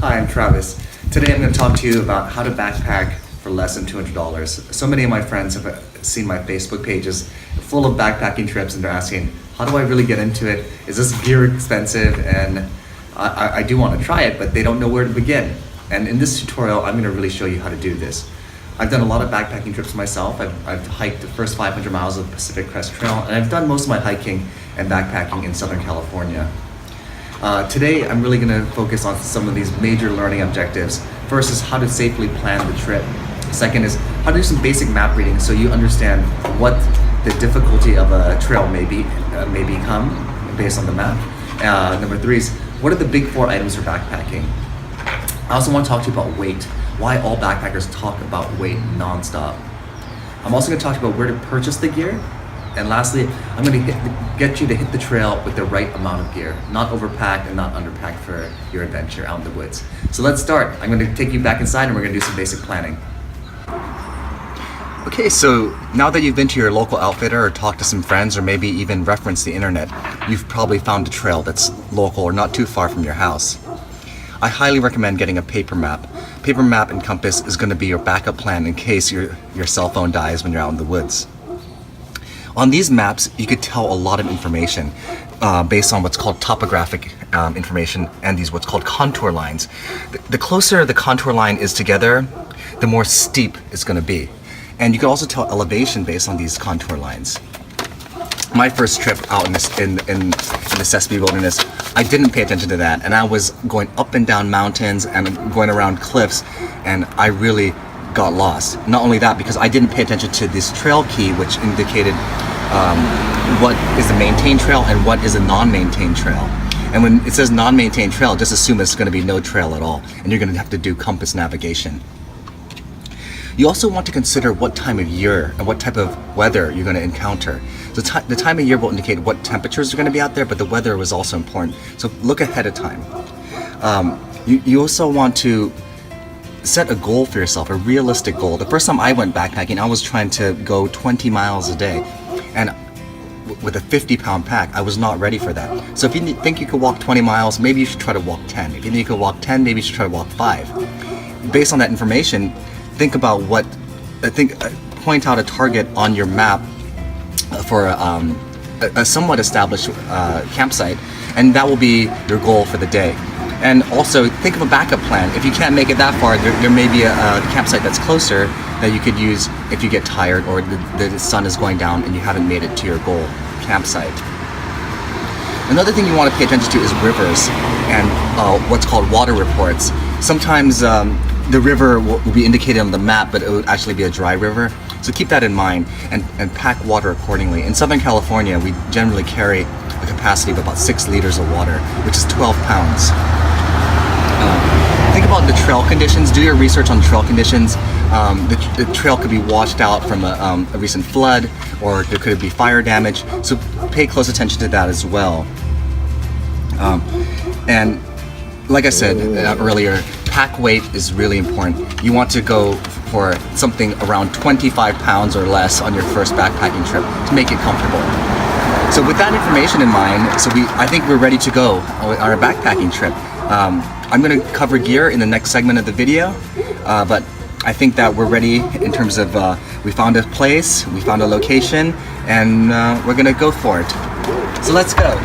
Hi, I'm Travis. Today I'm going to talk to you about how to backpack for less than $200. So many of my friends have seen my Facebook pages full of backpacking trips and they're asking, how do I really get into it? Is this gear expensive? And I do want to try it, but they don't know where to begin. And in this tutorial, I'm going to really show you how to do this. I've done a lot of backpacking trips myself. I've hiked the first 500 miles of the Pacific Crest Trail, and I've done most of my hiking and backpacking in Southern California. Today, I'm really going to focus on some of these major learning objectives. First is how to safely plan the trip. Second is how to do some basic map reading so you understand what the difficulty of a trail may become based on the map. Number three is what are the big four items for backpacking. I also want to talk to you about weight, why all backpackers talk about weight nonstop. I'm also going to talk to you about where to purchase the gear. And lastly, I'm going to get you to hit the trail with the right amount of gear, not overpacked and not underpacked for your adventure out in the woods. So let's start. I'm going to take you back inside and we're going to do some basic planning. Okay, so now that you've been to your local outfitter or talked to some friends or maybe even referenced the internet, you've probably found a trail that's local or not too far from your house. I highly recommend getting a paper map. Paper map and compass is going to be your backup plan in case your cell phone dies when you're out in the woods. On these maps, you could tell a lot of information based on what's called topographic information and these what's called contour lines. The closer the contour line is together, the more steep it's going to be. And you can also tell elevation based on these contour lines. My first trip out in the Sesame Wilderness, I didn't pay attention to that, and I was going up and down mountains and going around cliffs, and I really got lost. Not only that, because I didn't pay attention to this trail key, which indicated what is a maintained trail and what is a non-maintained trail. And when it says non-maintained trail, just assume it's going to be no trail at all, and you're going to have to do compass navigation. You also want to consider what time of year and what type of weather you're going to encounter. So the time of year will indicate what temperatures are going to be out there, but the weather was also important. So look ahead of time. You also want to set a goal for yourself, a realistic goal. The first time I went backpacking, I was trying to go 20 miles a day. And with a 50-pound pack, I was not ready for that. So if you think you could walk 20 miles, maybe you should try to walk 10. If you think you could walk 10, maybe you should try to walk 5. Based on that information, think about point out a target on your map for a somewhat established campsite, and that will be your goal for the day. And also think of a backup plan. If you can't make it that far, there may be a campsite that's closer that you could use if you get tired or the sun is going down and you haven't made it to your goal campsite. Another thing you want to pay attention to is rivers and what's called water reports. Sometimes the river will be indicated on the map, but it would actually be a dry river. So keep that in mind and pack water accordingly. In Southern California, we generally carry a capacity of about 6 liters of water, which is 12 pounds. Think about the trail conditions. Do your research on trail conditions. The trail could be washed out from a recent flood, or there could be fire damage. So pay close attention to that as well. And like I said earlier, pack weight is really important. You want to go for something around 25 pounds or less on your first backpacking trip to make it comfortable. So with that information in mind, I think we're ready to go on our backpacking trip. I'm going to cover gear in the next segment of the video, but I think that we're ready in terms of we found a place, we found a location, and we're going to go for it. So let's go.